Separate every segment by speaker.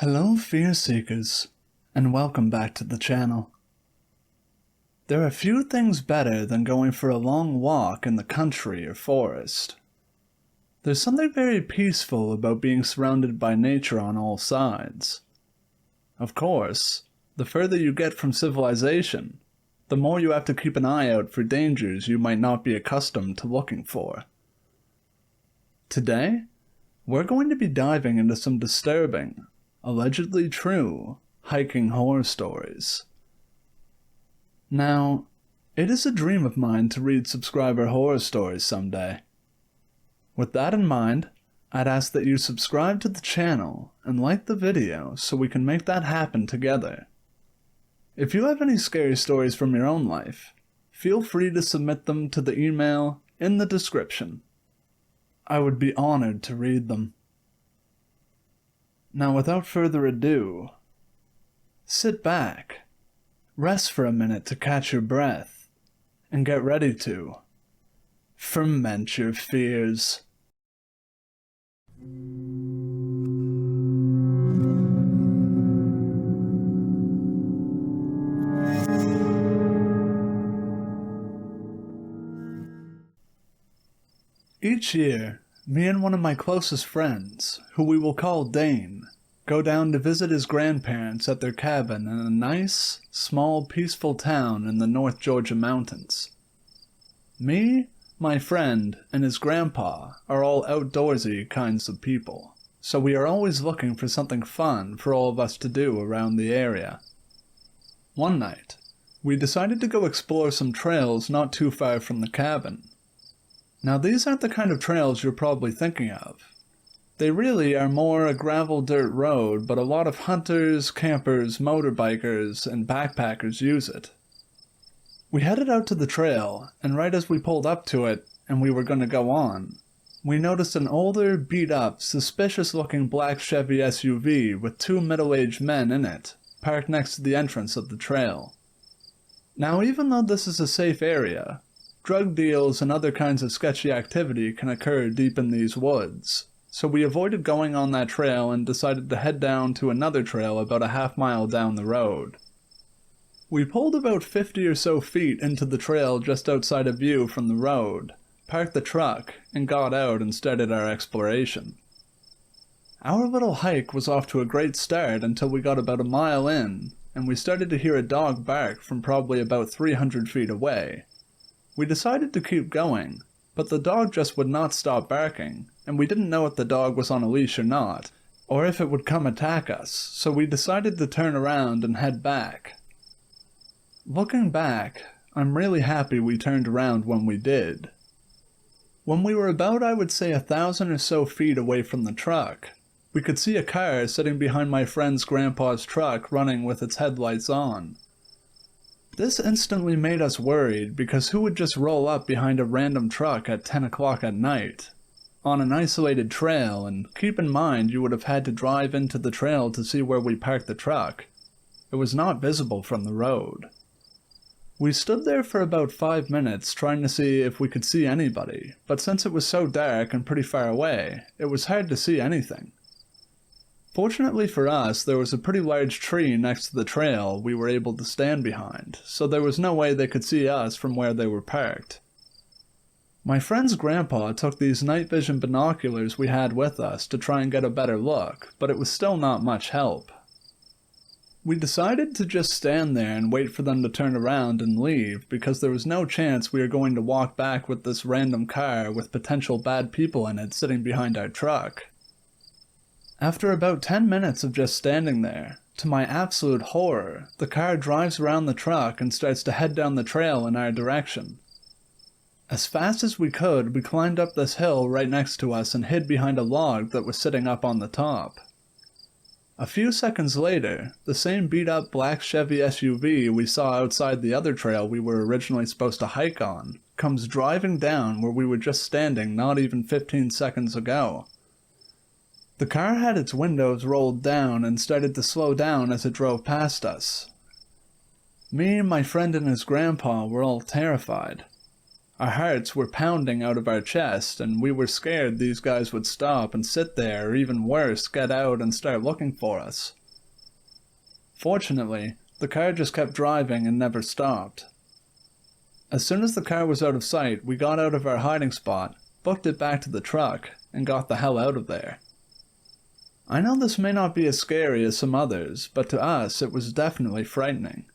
Speaker 1: Hello fear seekers, and welcome back to the channel. There are few things better than going for a long walk in the country or forest. There's something very peaceful about being surrounded by nature on all sides. Of course, the further you get from civilization, the more you have to keep an eye out for dangers you might not be accustomed to looking for. Today, we're going to be diving into some disturbing, allegedly true, hiking horror stories. Now, it is a dream of mine to read subscriber horror stories someday. With that in mind, I'd ask that you subscribe to the channel and like the video so we can make that happen together. If you have any scary stories from your own life, feel free to submit them to the email in the description. I would be honored to read them. Now, without further ado, sit back, rest for a minute to catch your breath, and get ready to ferment your fears. Each year, me and one of my closest friends, who we will call Dane, go down to visit his grandparents at their cabin in a nice, small, peaceful town in the North Georgia mountains. Me, my friend, and his grandpa are all outdoorsy kinds of people, so we are always looking for something fun for all of us to do around the area. One night, we decided to go explore some trails not too far from the cabin. Now, these aren't the kind of trails you're probably thinking of. They really are more a gravel dirt road, but a lot of hunters, campers, motorbikers, and backpackers use it. We headed out to the trail, and right as we pulled up to it, and we were going to go on, we noticed an older, beat-up, suspicious-looking black Chevy SUV with two middle-aged men in it, parked next to the entrance of the trail. Now, even though this is a safe area, drug deals and other kinds of sketchy activity can occur deep in these woods, so we avoided going on that trail and decided to head down to another trail about a half-mile down the road. We pulled about 50 or so feet into the trail just outside of view from the road, parked the truck, and got out and started our exploration. Our little hike was off to a great start until we got about a mile in, and we started to hear a dog bark from probably about 300 feet away. We decided to keep going, but the dog just would not stop barking, and we didn't know if the dog was on a leash or not, or if it would come attack us, so we decided to turn around and head back. Looking back, I'm really happy we turned around when we did. When we were about, I would say, 1,000 or so feet away from the truck, we could see a car sitting behind my friend's grandpa's truck running with its headlights on. This instantly made us worried because who would just roll up behind a random truck at 10 o'clock at night, on an isolated trail, and keep in mind you would have had to drive into the trail to see where we parked the truck. It was not visible from the road. We stood there for about 5 minutes trying to see if we could see anybody, but since it was so dark and pretty far away, it was hard to see anything. Fortunately for us, there was a pretty large tree next to the trail we were able to stand behind, so there was no way they could see us from where they were parked. My friend's grandpa took these night vision binoculars we had with us to try and get a better look, but it was still not much help. We decided to just stand there and wait for them to turn around and leave because there was no chance we were going to walk back with this random car with potential bad people in it sitting behind our truck. After about 10 minutes of just standing there, to my absolute horror, the car drives around the truck and starts to head down the trail in our direction. As fast as we could, we climbed up this hill right next to us and hid behind a log that was sitting up on the top. A few seconds later, the same beat-up black Chevy SUV we saw outside the other trail we were originally supposed to hike on comes driving down where we were just standing not even 15 seconds ago. The car had its windows rolled down and started to slow down as it drove past us. Me, my friend, and his grandpa were all terrified. Our hearts were pounding out of our chest, and we were scared these guys would stop and sit there, or even worse, get out and start looking for us. Fortunately, the car just kept driving and never stopped. As soon as the car was out of sight, we got out of our hiding spot, booked it back to the truck, and got the hell out of there. I know this may not be as scary as some others, but to us it was definitely frightening.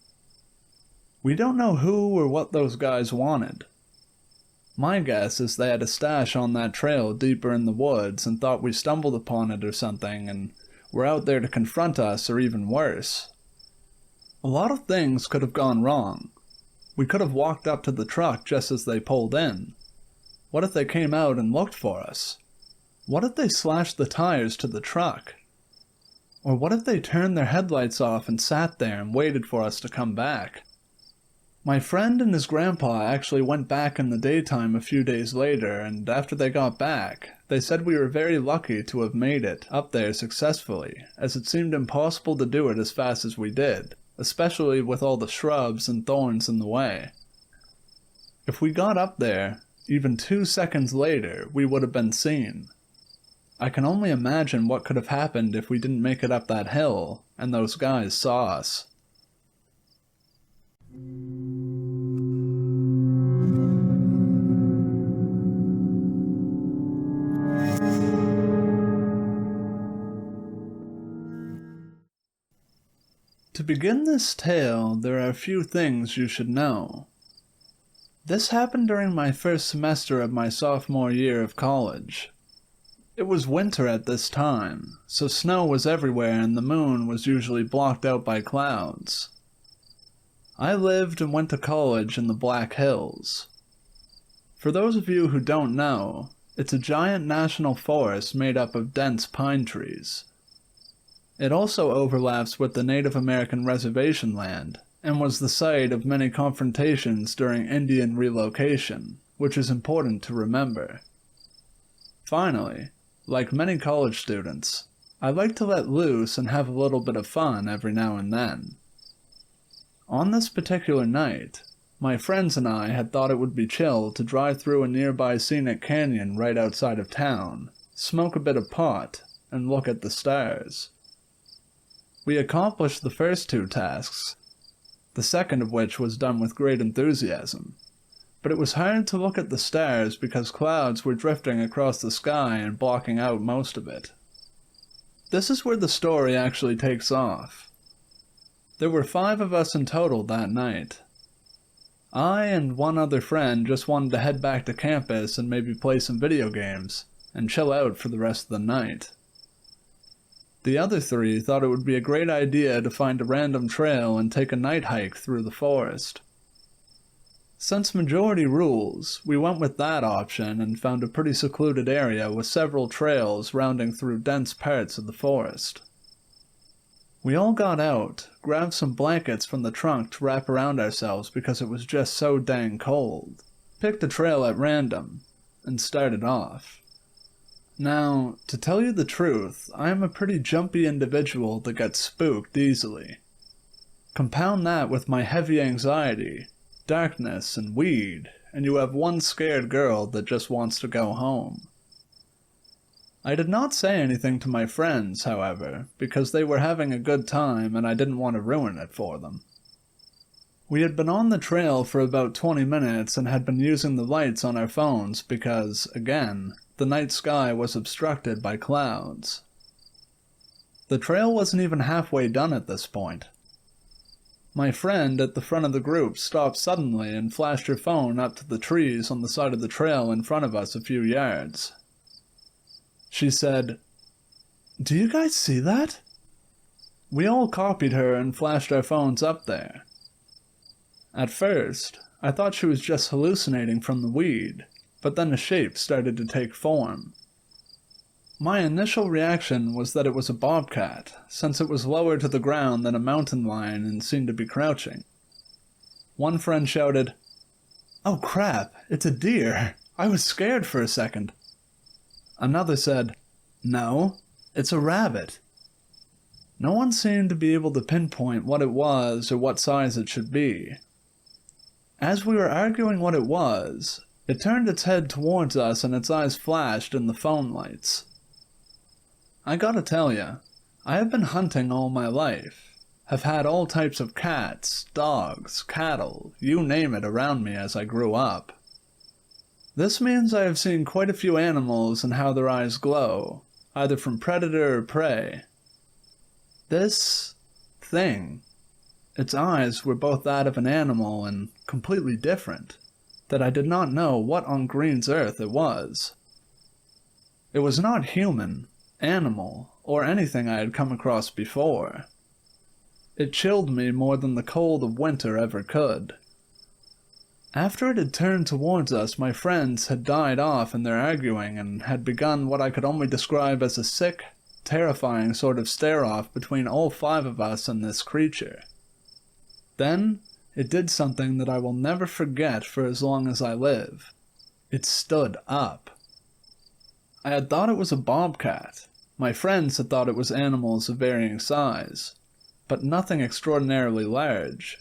Speaker 1: We don't know who or what those guys wanted. My guess is they had a stash on that trail deeper in the woods and thought we stumbled upon it or something and were out there to confront us, or even worse. A lot of things could have gone wrong. We could have walked up to the truck just as they pulled in. What if they came out and looked for us? What if they slashed the tires to the truck? Or what if they turned their headlights off and sat there and waited for us to come back? My friend and his grandpa actually went back in the daytime a few days later, and after they got back, they said we were very lucky to have made it up there successfully, as it seemed impossible to do it as fast as we did, especially with all the shrubs and thorns in the way. If we got up there, even 2 seconds later, we would have been seen. I can only imagine what could have happened if we didn't make it up that hill, and those guys saw us. To begin this tale, there are a few things you should know. This happened during my first semester of my sophomore year of college. It was winter at this time, so snow was everywhere and the moon was usually blocked out by clouds. I lived and went to college in the Black Hills. For those of you who don't know, it's a giant national forest made up of dense pine trees. It also overlaps with the Native American reservation land, and was the site of many confrontations during Indian relocation, which is important to remember. Finally, like many college students, I like to let loose and have a little bit of fun every now and then. On this particular night, my friends and I had thought it would be chill to drive through a nearby scenic canyon right outside of town, smoke a bit of pot, and look at the stars. We accomplished the first 2 tasks, the second of which was done with great enthusiasm, but it was hard to look at the stars because clouds were drifting across the sky and blocking out most of it. This is where the story actually takes off. There were 5 of us in total that night. I and one other friend just wanted to head back to campus and maybe play some video games, and chill out for the rest of the night. The other 3 thought it would be a great idea to find a random trail and take a night hike through the forest. Since majority rules, we went with that option and found a pretty secluded area with several trails rounding through dense parts of the forest. We all got out, grabbed some blankets from the trunk to wrap around ourselves because it was just so dang cold, picked a trail at random, and started off. Now, to tell you the truth, I am a pretty jumpy individual that gets spooked easily. Compound that with my heavy anxiety, darkness, and weed, and you have one scared girl that just wants to go home. I did not say anything to my friends, however, because they were having a good time and I didn't want to ruin it for them. We had been on the trail for about 20 minutes and had been using the lights on our phones because, again, the night sky was obstructed by clouds. The trail wasn't even halfway done at this point. My friend at the front of the group stopped suddenly and flashed her phone up to the trees on the side of the trail in front of us a few yards. She said, "Do you guys see that?" We all copied her and flashed our phones up there. At first, I thought she was just hallucinating from the weed, but then a shape started to take form. My initial reaction was that it was a bobcat, since it was lower to the ground than a mountain lion and seemed to be crouching. One friend shouted, "Oh crap, it's a deer! I was scared for a second." Another said, "No, it's a rabbit." No one seemed to be able to pinpoint what it was or what size it should be. As we were arguing what it was, It turned its head towards us and its eyes flashed in the phone lights. I gotta tell ya, I have been hunting all my life, have had all types of cats, dogs, cattle, you name it around me as I grew up. This means I have seen quite a few animals and how their eyes glow, either from predator or prey. This thing, its eyes were both that of an animal and completely different, that I did not know what on Green's earth it was. It was not human, animal, or anything I had come across before. It chilled me more than the cold of winter ever could. After it had turned towards us, my friends had died off in their arguing and had begun what I could only describe as a sick, terrifying sort of stare-off between all 5 of us and this creature. Then, it did something that I will never forget for as long as I live. It stood up. I had thought it was a bobcat. My friends had thought it was animals of varying size, but nothing extraordinarily large.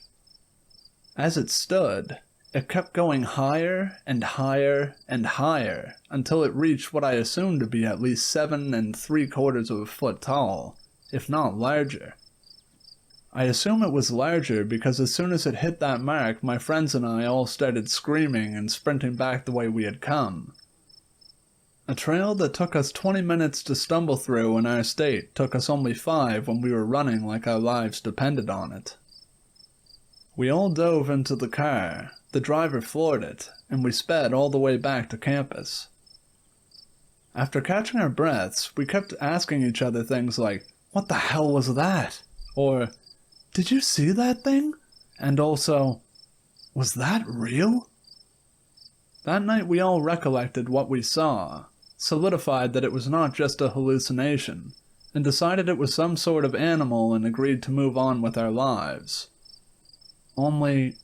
Speaker 1: As it stood, it kept going higher and higher and higher until it reached what I assumed to be at least 7 3/4 of a foot tall, if not larger. I assume it was larger because as soon as it hit that mark, my friends and I all started screaming and sprinting back the way we had come. A trail that took us 20 minutes to stumble through in our state took us only 5 when we were running like our lives depended on it. We all dove into the car, the driver floored it, and we sped all the way back to campus. After catching our breaths, we kept asking each other things like, "What the hell was that?" Or, "Did you see that thing?" And also, "Was that real?" That night we all recollected what we saw, solidified that it was not just a hallucination, and decided it was some sort of animal and agreed to move on with our lives. Only,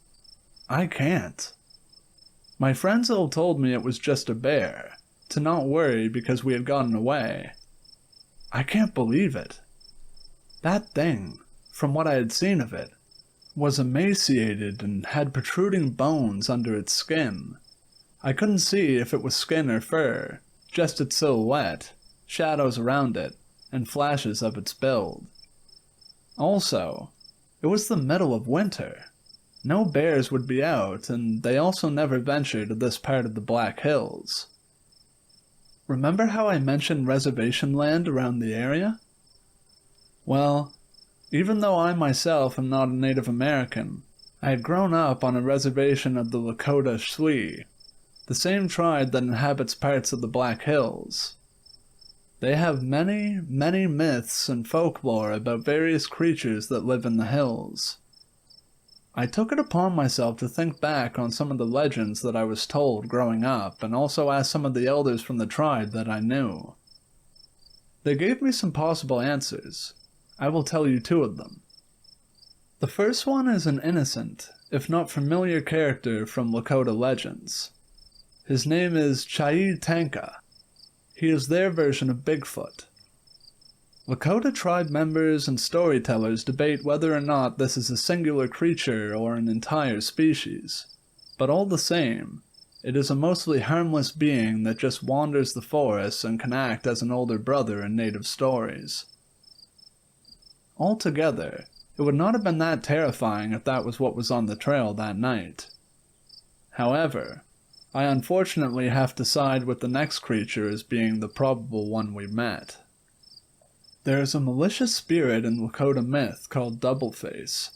Speaker 1: I can't. My friends all told me it was just a bear, to not worry because we had gotten away. I can't believe it. That thing, from what I had seen of it, was emaciated and had protruding bones under its skin. I couldn't see if it was skin or fur, just its silhouette, shadows around it, and flashes of its build. Also, it was the middle of winter. No bears would be out, and they also never venture to this part of the Black Hills. Remember how I mentioned reservation land around the area? Well, even though I myself am not a Native American, I had grown up on a reservation of the Lakota Sioux, the same tribe that inhabits parts of the Black Hills. They have many, many myths and folklore about various creatures that live in the hills. I took it upon myself to think back on some of the legends that I was told growing up and also ask some of the elders from the tribe that I knew. They gave me some possible answers. I will tell you 2 of them. The first one is an innocent, if not familiar character from Lakota legends. His name is Chai Tanka. He is their version of Bigfoot. Lakota tribe members and storytellers debate whether or not this is a singular creature or an entire species, but all the same, it is a mostly harmless being that just wanders the forests and can act as an older brother in native stories. Altogether, it would not have been that terrifying if that was what was on the trail that night. However, I unfortunately have to side with the next creature as being the probable one we met. There is a malicious spirit in Lakota myth called Doubleface.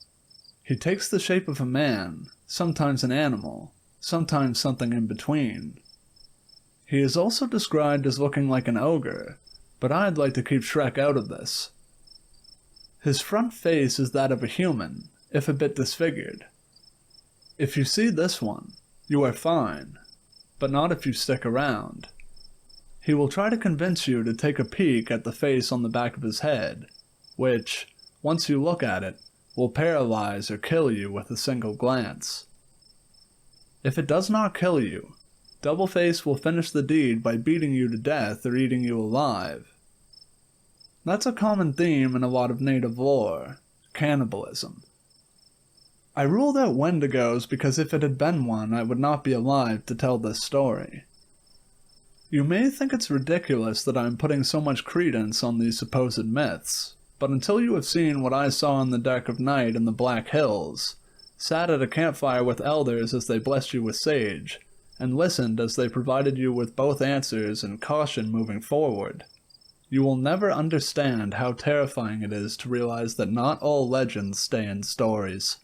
Speaker 1: He takes the shape of a man, sometimes an animal, sometimes something in between. He is also described as looking like an ogre, but I'd like to keep Shrek out of this. His front face is that of a human, if a bit disfigured. If you see this one, you are fine, but not if you stick around. He will try to convince you to take a peek at the face on the back of his head, which, once you look at it, will paralyze or kill you with a single glance. If it does not kill you, Doubleface will finish the deed by beating you to death or eating you alive. That's a common theme in a lot of native lore, cannibalism. I ruled out wendigos because if it had been one, I would not be alive to tell this story. You may think it's ridiculous that I am putting so much credence on these supposed myths, but until you have seen what I saw in the dark of night in the Black Hills, sat at a campfire with elders as they blessed you with sage, and listened as they provided you with both answers and caution moving forward, you will never understand how terrifying it is to realize that not all legends stay in stories.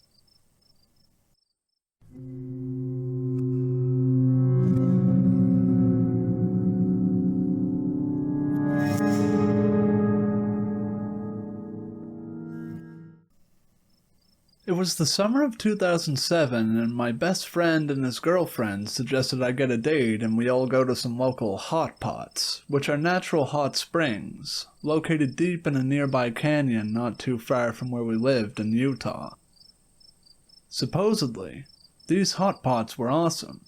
Speaker 1: It was the summer of 2007, and my best friend and his girlfriend suggested I get a date and we all go to some local hot pots, which are natural hot springs, located deep in a nearby canyon not too far from where we lived in Utah. Supposedly, these hot pots were awesome,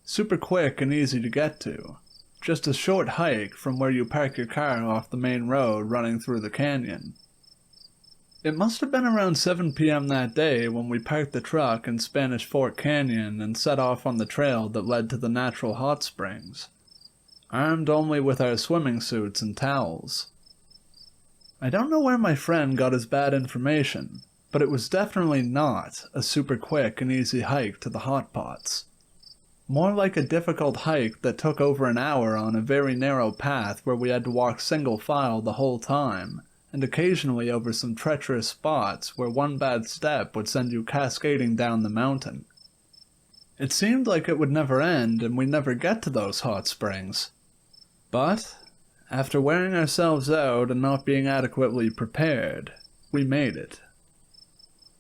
Speaker 1: super quick and easy to get to, just a short hike from where you park your car off the main road running through the canyon. It must have been around 7 p.m. that day when we parked the truck in Spanish Fork Canyon and set off on the trail that led to the natural hot springs, armed only with our swimming suits and towels. I don't know where my friend got his bad information, but it was definitely not a super quick and easy hike to the hot pots. More like a difficult hike that took over an hour on a very narrow path where we had to walk single file the whole time, and occasionally over some treacherous spots where one bad step would send you cascading down the mountain. It seemed like it would never end and we'd never get to those hot springs. But, after wearing ourselves out and not being adequately prepared, we made it.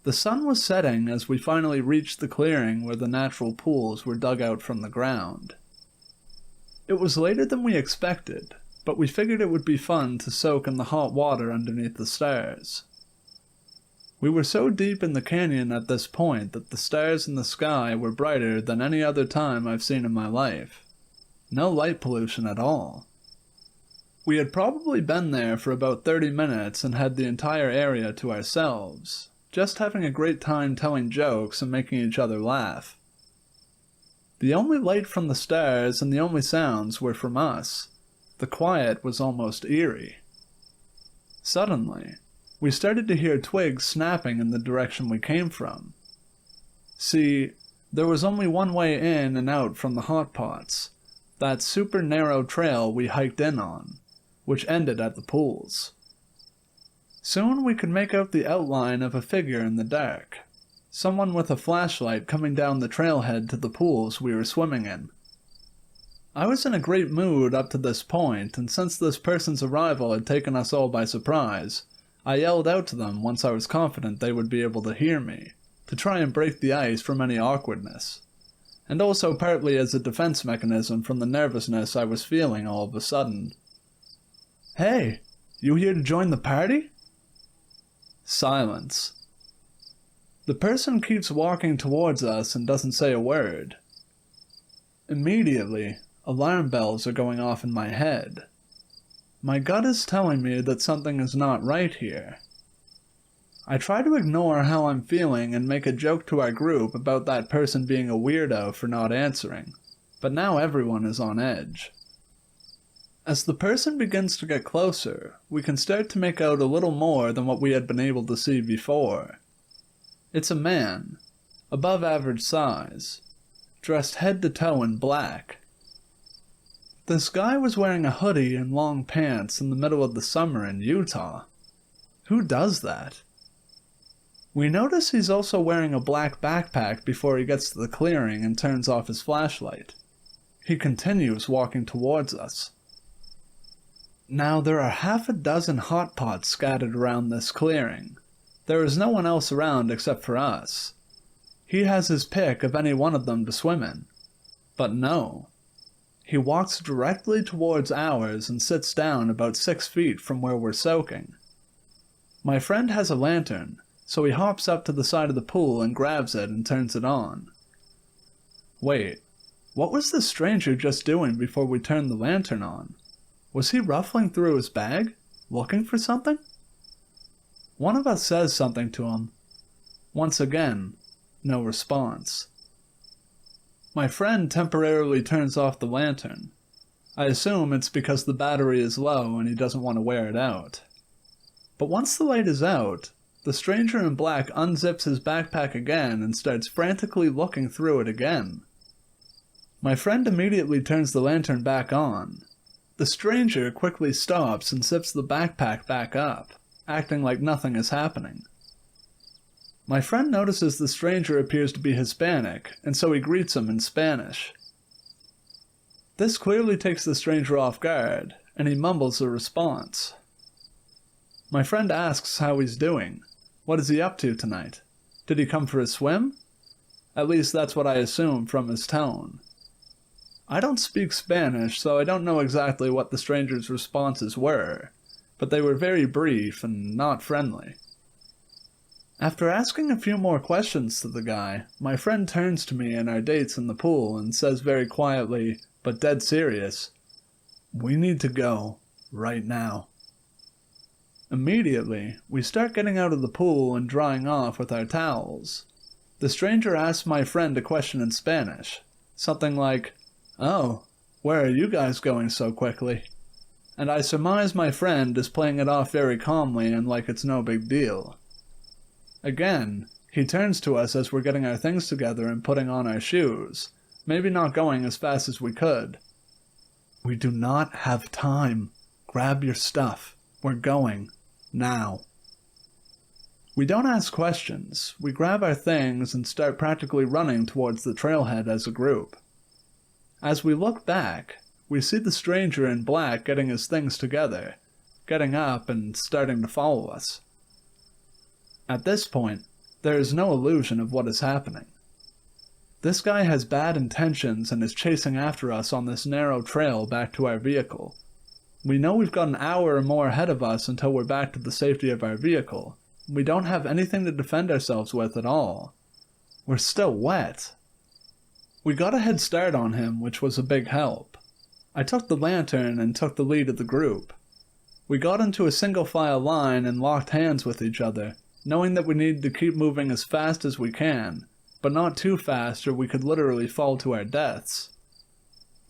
Speaker 1: The sun was setting as we finally reached the clearing where the natural pools were dug out from the ground. It was later than we expected, but we figured it would be fun to soak in the hot water underneath the stars. We were so deep in the canyon at this point that the stars in the sky were brighter than any other time I've seen in my life. No light pollution at all. We had probably been there for about 30 minutes and had the entire area to ourselves, just having a great time telling jokes and making each other laugh. The only light from the stars and the only sounds were from us. The quiet was almost eerie. Suddenly, we started to hear twigs snapping in the direction we came from. See, there was only one way in and out from the hot pots, that super narrow trail we hiked in on, which ended at the pools. Soon we could make out the outline of a figure in the dark, someone with a flashlight coming down the trailhead to the pools we were swimming in. I was in a great mood up to this point, and since this person's arrival had taken us all by surprise, I yelled out to them once I was confident they would be able to hear me, to try and break the ice from any awkwardness, and also partly as a defense mechanism from the nervousness I was feeling all of a sudden. "Hey, you here to join the party?" Silence. The person keeps walking towards us and doesn't say a word. Immediately, alarm bells are going off in my head. My gut is telling me that something is not right here. I try to ignore how I'm feeling and make a joke to our group about that person being a weirdo for not answering, but now everyone is on edge. As the person begins to get closer, we can start to make out a little more than what we had been able to see before. It's a man, above average size, dressed head to toe in black. This guy was wearing a hoodie and long pants in the middle of the summer in Utah. Who does that? We notice he's also wearing a black backpack before he gets to the clearing and turns off his flashlight. He continues walking towards us. Now there are half a dozen hot pots scattered around this clearing. There is no one else around except for us. He has his pick of any one of them to swim in. But no. He walks directly towards ours and sits down about 6 feet from where we're soaking. My friend has a lantern, so he hops up to the side of the pool and grabs it and turns it on. Wait, what was the stranger just doing before we turned the lantern on? Was he ruffling through his bag, looking for something? One of us says something to him. Once again, No response. My friend temporarily turns off the lantern. I assume it's because the battery is low and he doesn't want to wear it out. But once the light is out, the stranger in black unzips his backpack again and starts frantically looking through it again. My friend immediately turns the lantern back on. The stranger quickly stops and zips the backpack back up, acting like nothing is happening. My friend notices the stranger appears to be Hispanic, and so he greets him in Spanish. This clearly takes the stranger off guard, and he mumbles a response. My friend asks how he's doing. What is he up to tonight? Did he come for a swim? At least that's what I assume from his tone. I don't speak Spanish, so I don't know exactly what the stranger's responses were, but they were very brief and not friendly. After asking a few more questions to the guy, my friend turns to me and our dates in the pool and says very quietly, but dead serious, "We need to go, right now." Immediately, we start getting out of the pool and drying off with our towels. The stranger asks my friend a question in Spanish, something like, "Oh, where are you guys going so quickly?" And I surmise my friend is playing it off very calmly and like it's no big deal. Again, he turns to us as we're getting our things together and putting on our shoes, maybe not going as fast as we could. "We do not have time. Grab your stuff. We're going. Now." We don't ask questions. We grab our things and start practically running towards the trailhead as a group. As we look back, we see the stranger in black getting his things together, getting up and starting to follow us. At this point, there is no illusion of what is happening. This guy has bad intentions and is chasing after us on this narrow trail back to our vehicle. We know we've got an hour or more ahead of us until we're back to the safety of our vehicle. We don't have anything to defend ourselves with at all. We're still wet. We got a head start on him, which was a big help. I took the lantern and took the lead of the group. We got into a single file line and locked hands with each other, knowing that we needed to keep moving as fast as we can, but not too fast or we could literally fall to our deaths.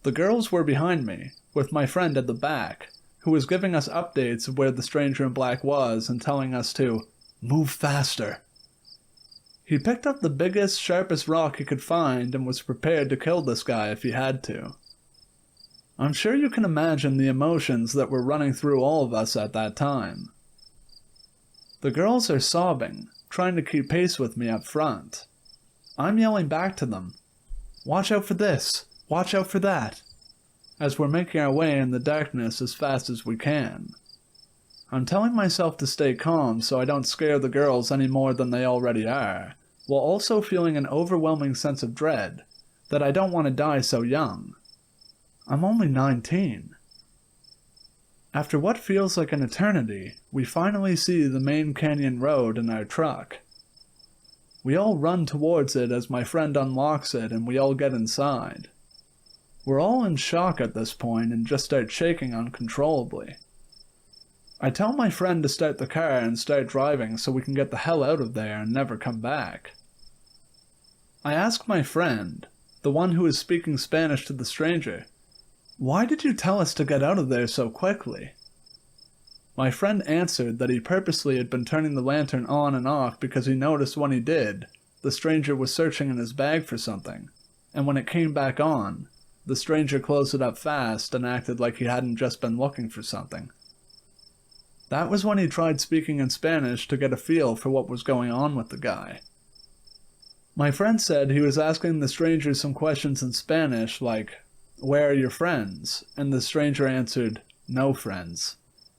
Speaker 1: The girls were behind me, with my friend at the back, who was giving us updates of where the stranger in black was and telling us to move faster. He picked up the biggest, sharpest rock he could find and was prepared to kill this guy if he had to. I'm sure you can imagine the emotions that were running through all of us at that time. The girls are sobbing, trying to keep pace with me up front. I'm yelling back to them, "Watch out for this! Watch out for that!" as we're making our way in the darkness as fast as we can. I'm telling myself to stay calm so I don't scare the girls any more than they already are, while also feeling an overwhelming sense of dread, that I don't want to die so young. I'm only 19. After what feels like an eternity, we finally see the main canyon road in our truck. We all run towards it as my friend unlocks it and we all get inside. We're all in shock at this point and just start shaking uncontrollably. I tell my friend to start the car and start driving so we can get the hell out of there and never come back. I ask my friend, the one who is speaking Spanish to the stranger, "Why did you tell us to get out of there so quickly?" My friend answered that he purposely had been turning the lantern on and off because he noticed when he did, the stranger was searching in his bag for something, and when it came back on, the stranger closed it up fast and acted like he hadn't just been looking for something. That was when he tried speaking in Spanish to get a feel for what was going on with the guy. My friend said he was asking the stranger some questions in Spanish like, "Where are your friends?" and the stranger answered, "No friends,"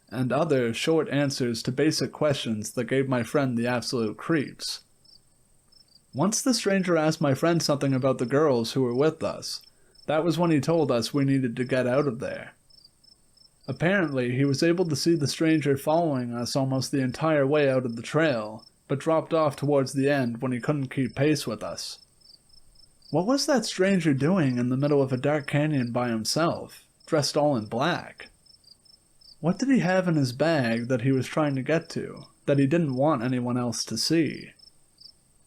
Speaker 1: and other short answers to basic questions that gave my friend the absolute creeps. Once the stranger asked my friend something about the girls who were with us. That was when he told us we needed to get out of there. Apparently, he was able to see the stranger following us almost the entire way out of the trail, but dropped off towards the end when he couldn't keep pace with us. What was that stranger doing in the middle of a dark canyon by himself, dressed all in black? What did he have in his bag that he was trying to get to, that he didn't want anyone else to see?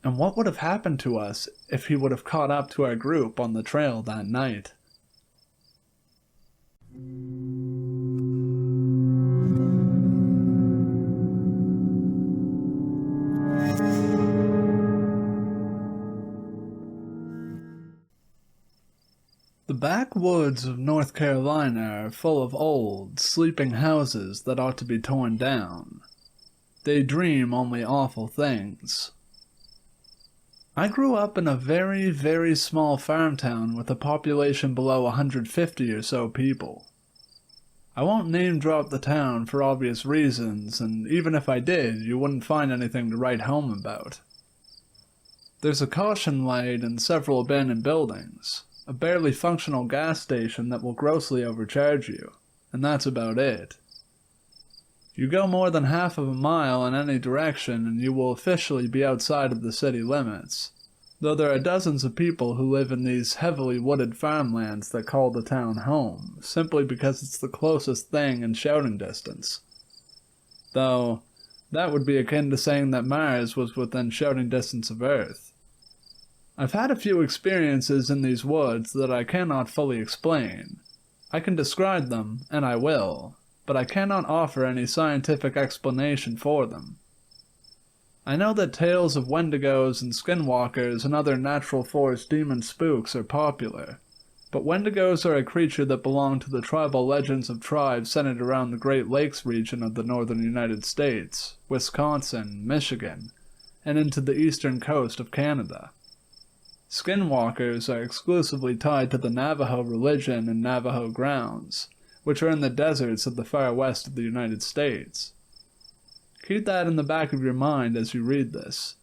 Speaker 1: And what would have happened to us if he would have caught up to our group on the trail that night? The backwoods of North Carolina are full of old, sleeping houses that ought to be torn down. They dream only awful things. I grew up in a very, very small farm town with a population below 150 or so people. I won't name drop the town for obvious reasons, and even if I did, you wouldn't find anything to write home about. There's a caution light and several abandoned buildings, a barely functional gas station that will grossly overcharge you, and that's about it. You go more than half of a mile in any direction and you will officially be outside of the city limits, though there are dozens of people who live in these heavily wooded farmlands that call the town home, simply because it's the closest thing in shouting distance. Though, that would be akin to saying that Mars was within shouting distance of Earth. I've had a few experiences in these woods that I cannot fully explain. I can describe them, and I will, but I cannot offer any scientific explanation for them. I know that tales of wendigos and skinwalkers and other natural forest demon spooks are popular, but wendigos are a creature that belong to the tribal legends of tribes centered around the Great Lakes region of the northern United States, Wisconsin, Michigan, and into the eastern coast of Canada. Skinwalkers are exclusively tied to the Navajo religion and Navajo grounds, which are in the deserts of the far west of the United States. Keep that in the back of your mind as you read this.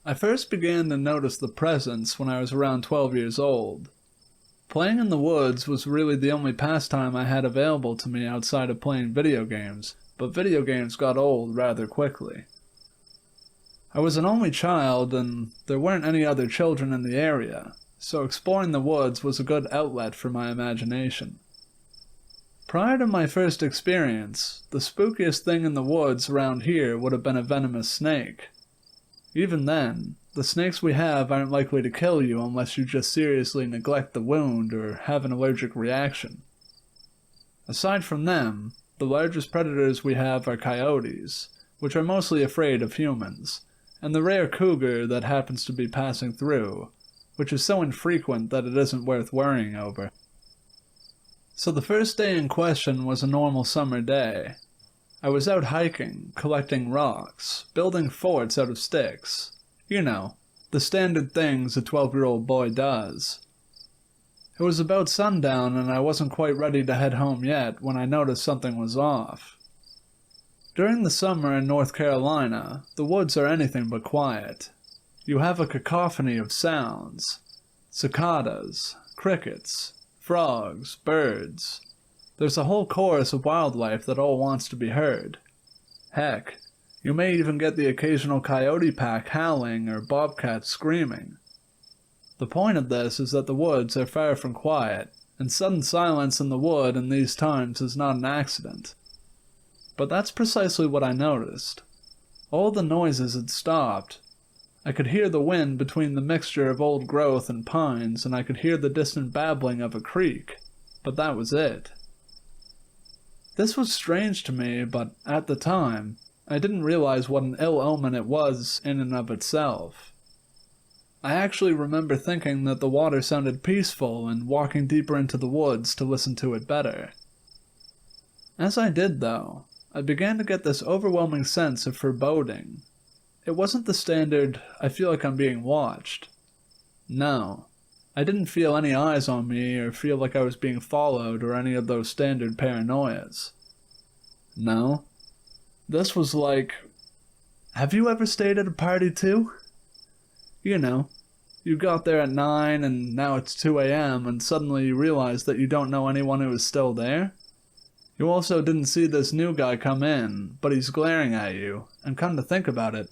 Speaker 1: I first began to notice the presence when I was around 12 years old. Playing in the woods was really the only pastime I had available to me outside of playing video games, but video games got old rather quickly. I was an only child, and there weren't any other children in the area, so exploring the woods was a good outlet for my imagination. Prior to my first experience, the spookiest thing in the woods around here would have been a venomous snake. Even then, the snakes we have aren't likely to kill you unless you just seriously neglect the wound or have an allergic reaction. Aside from them, the largest predators we have are coyotes, which are mostly afraid of humans, and the rare cougar that happens to be passing through, which is so infrequent that it isn't worth worrying over. So the first day in question was a normal summer day. I was out hiking, collecting rocks, building forts out of sticks. You know, the standard things a 12-year-old boy does. It was about sundown and I wasn't quite ready to head home yet when I noticed something was off. During the summer in North Carolina, the woods are anything but quiet. You have a cacophony of sounds. Cicadas, crickets, frogs, birds. There's a whole chorus of wildlife that all wants to be heard. Heck, you may even get the occasional coyote pack howling or bobcat screaming. The point of this is that the woods are far from quiet, and sudden silence in the wood in these times is not an accident. But that's precisely what I noticed. All the noises had stopped. I could hear the wind between the mixture of old growth and pines, and I could hear the distant babbling of a creek, but that was it. This was strange to me, but at the time, I didn't realize what an ill omen it was in and of itself. I actually remember thinking that the water sounded peaceful and walking deeper into the woods to listen to it better. As I did, though, I began to get this overwhelming sense of foreboding. It wasn't the standard, I feel like I'm being watched. No, I didn't feel any eyes on me or feel like I was being followed or any of those standard paranoias. No, this was like, have you ever stayed at a party too? You know, you got there at 9 and now it's 2 a.m. and suddenly you realize that you don't know anyone who is still there? You also didn't see this new guy come in, but he's glaring at you, and come to think about it,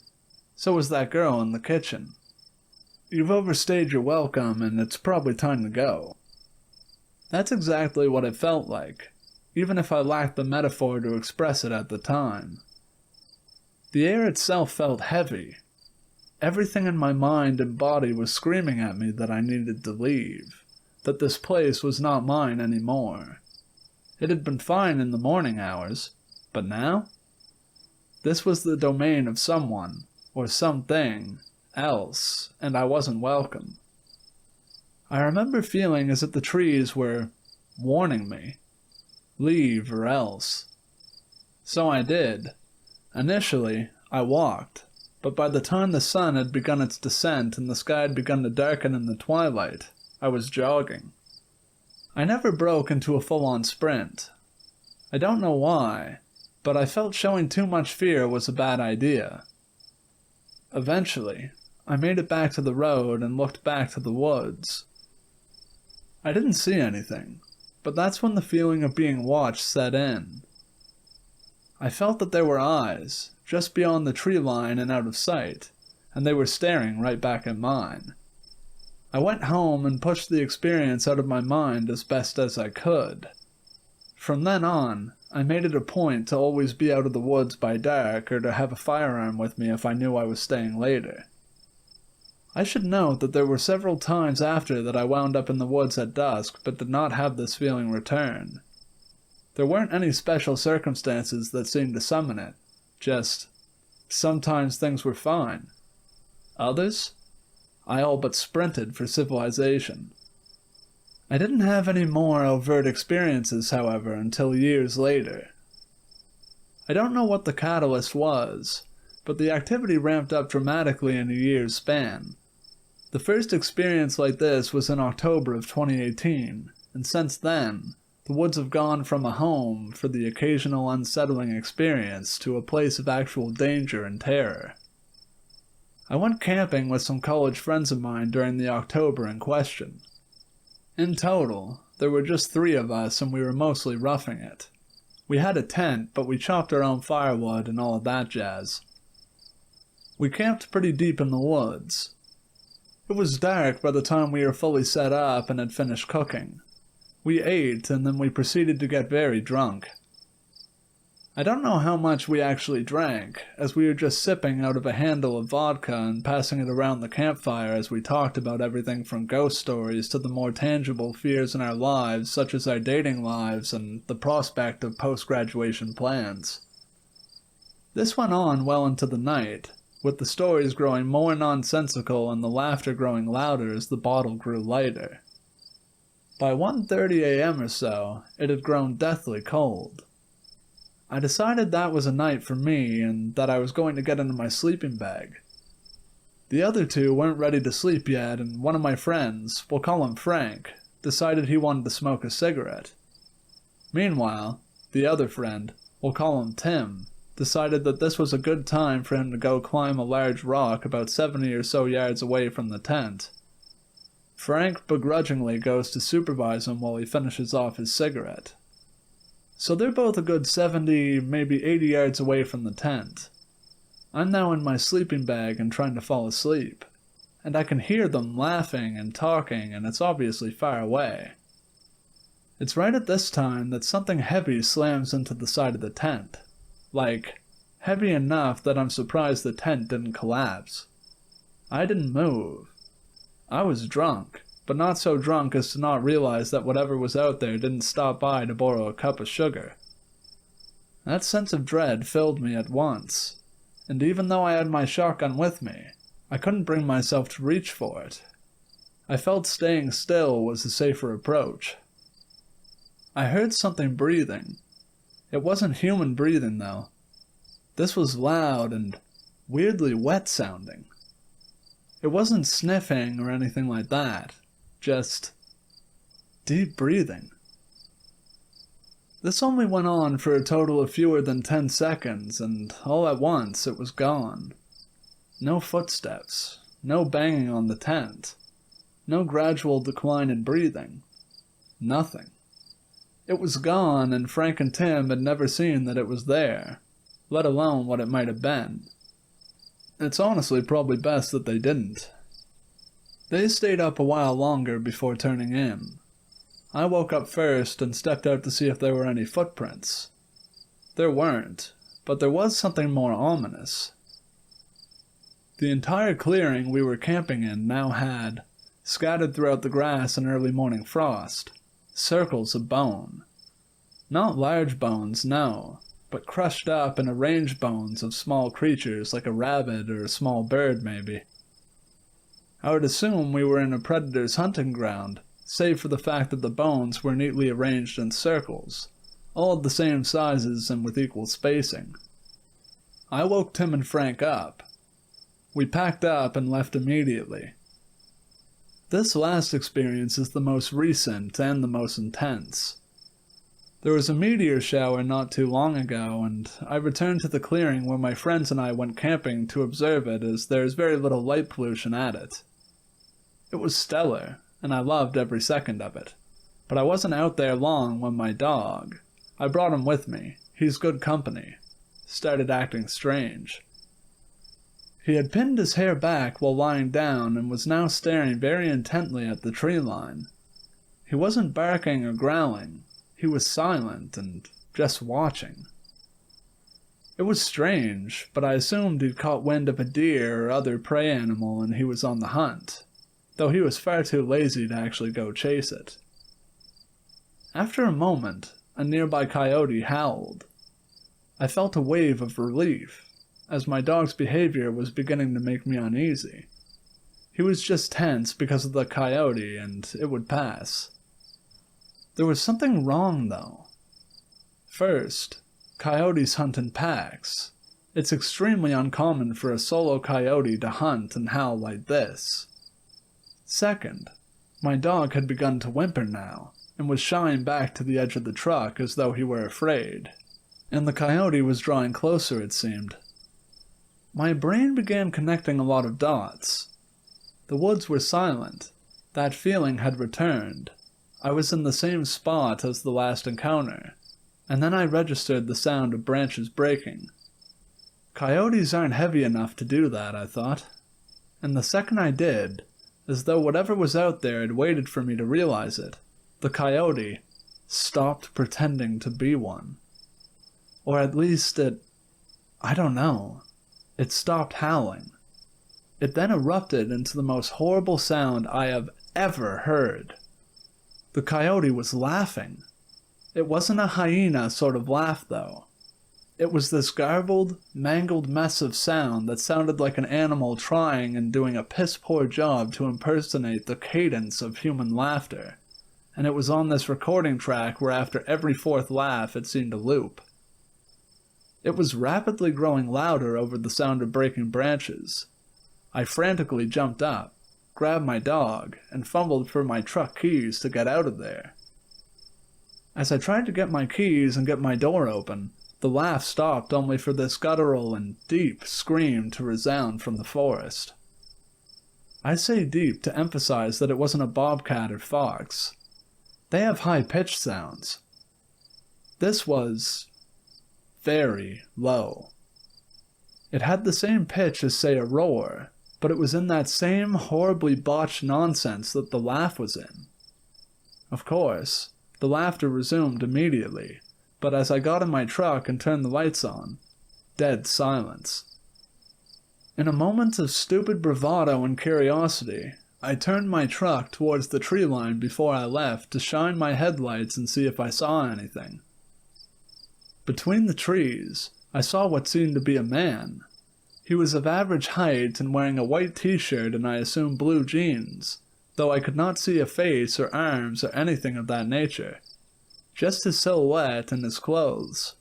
Speaker 1: so was that girl in the kitchen. You've overstayed your welcome, and it's probably time to go. That's exactly what it felt like, even if I lacked the metaphor to express it at the time. The air itself felt heavy. Everything in my mind and body was screaming at me that I needed to leave, that this place was not mine anymore. It had been fine in the morning hours, but now? This was the domain of someone, or something, else, and I wasn't welcome. I remember feeling as if the trees were warning me, leave or else. So I did. Initially, I walked, but by the time the sun had begun its descent and the sky had begun to darken in the twilight, I was jogging. I never broke into a full-on sprint. I don't know why, but I felt showing too much fear was a bad idea. Eventually, I made it back to the road and looked back to the woods. I didn't see anything, but that's when the feeling of being watched set in. I felt that there were eyes, just beyond the tree line and out of sight, and they were staring right back at mine. I went home and pushed the experience out of my mind as best as I could. From then on, I made it a point to always be out of the woods by dark or to have a firearm with me if I knew I was staying later. I should note that there were several times after that I wound up in the woods at dusk but did not have this feeling return. There weren't any special circumstances that seemed to summon it, just sometimes things were fine. Others? I all but sprinted for civilization. I didn't have any more overt experiences, however, until years later. I don't know what the catalyst was, but the activity ramped up dramatically in a year's span. The first experience like this was in October of 2018, and since then, the woods have gone from a home for the occasional unsettling experience to a place of actual danger and terror. I went camping with some college friends of mine during the October in question. In total, there were just 3 of us and we were mostly roughing it. We had a tent, but we chopped our own firewood and all of that jazz. We camped pretty deep in the woods. It was dark by the time we were fully set up and had finished cooking. We ate and then we proceeded to get very drunk. I don't know how much we actually drank, as we were just sipping out of a handle of vodka and passing it around the campfire as we talked about everything from ghost stories to the more tangible fears in our lives, such as our dating lives and the prospect of post-graduation plans. This went on well into the night, with the stories growing more nonsensical and the laughter growing louder as the bottle grew lighter. By 1:30 a.m. or so, it had grown deathly cold. I decided that was a night for me and that I was going to get into my sleeping bag. The other 2 weren't ready to sleep yet, and one of my friends, we'll call him Frank, decided he wanted to smoke a cigarette. Meanwhile, the other friend, we'll call him Tim, decided that this was a good time for him to go climb a large rock about 70 or so yards away from the tent. Frank begrudgingly goes to supervise him while he finishes off his cigarette. So they're both a good 70, maybe 80 yards away from the tent. I'm now in my sleeping bag and trying to fall asleep, and I can hear them laughing and talking, and it's obviously far away. It's right at this time that something heavy slams into the side of the tent. Like, heavy enough that I'm surprised the tent didn't collapse. I didn't move. I was drunk, but not so drunk as to not realize that whatever was out there didn't stop by to borrow a cup of sugar. That sense of dread filled me at once, and even though I had my shotgun with me, I couldn't bring myself to reach for it. I felt staying still was the safer approach. I heard something breathing. It wasn't human breathing, though. This was loud and weirdly wet sounding. It wasn't sniffing or anything like that. Just deep breathing. This only went on for a total of fewer than 10 seconds, and all at once it was gone. No footsteps, no banging on the tent, no gradual decline in breathing. Nothing. It was gone, and Frank and Tim had never seen that it was there, let alone what it might have been. It's honestly probably best that they didn't. They stayed up a while longer before turning in. I woke up first and stepped out to see if there were any footprints. There weren't, but there was something more ominous. The entire clearing we were camping in now had, scattered throughout the grass and early morning frost, circles of bone. Not large bones, no, but crushed up and arranged bones of small creatures like a rabbit or a small bird maybe. I would assume we were in a predator's hunting ground, save for the fact that the bones were neatly arranged in circles, all of the same sizes and with equal spacing. I woke Tim and Frank up. We packed up and left immediately. This last experience is the most recent and the most intense. There was a meteor shower not too long ago, and I returned to the clearing where my friends and I went camping to observe it, as there is very little light pollution at it. It was stellar, and I loved every second of it. But I wasn't out there long when my dog, I brought him with me, he's good company, started acting strange. He had pinned his hair back while lying down and was now staring very intently at the tree line. He wasn't barking or growling, he was silent and just watching. It was strange, but I assumed he'd caught wind of a deer or other prey animal and he was on the hunt, though he was far too lazy to actually go chase it. After a moment, a nearby coyote howled. I felt a wave of relief, as my dog's behavior was beginning to make me uneasy. He was just tense because of the coyote, and it would pass. There was something wrong, though. First, coyotes hunt in packs. It's extremely uncommon for a solo coyote to hunt and howl like this. Second, my dog had begun to whimper now, and was shying back to the edge of the truck as though he were afraid. And the coyote was drawing closer, it seemed. My brain began connecting a lot of dots. The woods were silent. That feeling had returned. I was in the same spot as the last encounter, and then I registered the sound of branches breaking. Coyotes aren't heavy enough to do that, I thought. And the second I did, as though whatever was out there had waited for me to realize it, the coyote stopped pretending to be one. Or at least I don't know. It stopped howling. It then erupted into the most horrible sound I have ever heard. The coyote was laughing. It wasn't a hyena sort of laugh, though. It was this garbled, mangled mess of sound that sounded like an animal trying and doing a piss-poor job to impersonate the cadence of human laughter, and it was on this recording track where after every fourth laugh it seemed to loop. It was rapidly growing louder over the sound of breaking branches. I frantically jumped up, grabbed my dog, and fumbled for my truck keys to get out of there. As I tried to get my keys and get my door open, the laugh stopped only for this guttural and deep scream to resound from the forest. I say deep to emphasize that it wasn't a bobcat or fox. They have high-pitched sounds. This was very low. It had the same pitch as, say, a roar, but it was in that same horribly botched nonsense that the laugh was in. Of course, the laughter resumed immediately, but as I got in my truck and turned the lights on, dead silence. In a moment of stupid bravado and curiosity, I turned my truck towards the tree line before I left to shine my headlights and see if I saw anything. Between the trees, I saw what seemed to be a man. He was of average height and wearing a white t-shirt and I assume blue jeans, though I could not see a face or arms or anything of that nature. Just his silhouette and his clothes.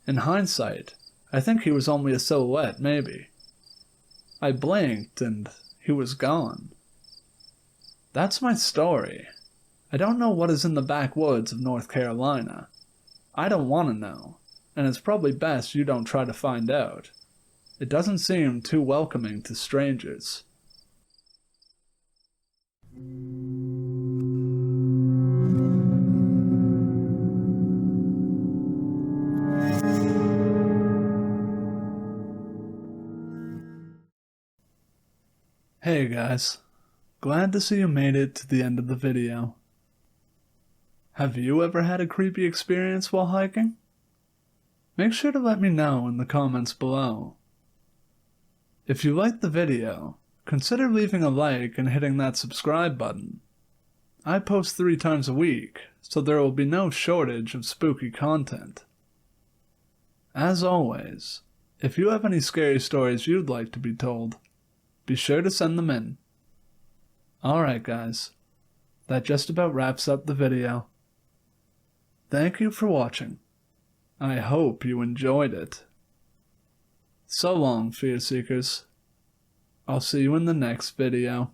Speaker 1: In hindsight, I think he was only a silhouette, maybe. I blinked and he was gone. That's my story. I don't know what is in the backwoods of North Carolina. I don't want to know, and it's probably best you don't try to find out. It doesn't seem too welcoming to strangers. Hey guys, glad to see you made it to the end of the video. Have you ever had a creepy experience while hiking? Make sure to let me know in the comments below. If you liked the video, consider leaving a like and hitting that subscribe button. I post 3 times a week, so there will be no shortage of spooky content. As always, if you have any scary stories you'd like to be told, be sure to send them in. Alright guys, that just about wraps up the video. Thank you for watching. I hope you enjoyed it. So long, Fear Seekers. I'll see you in the next video.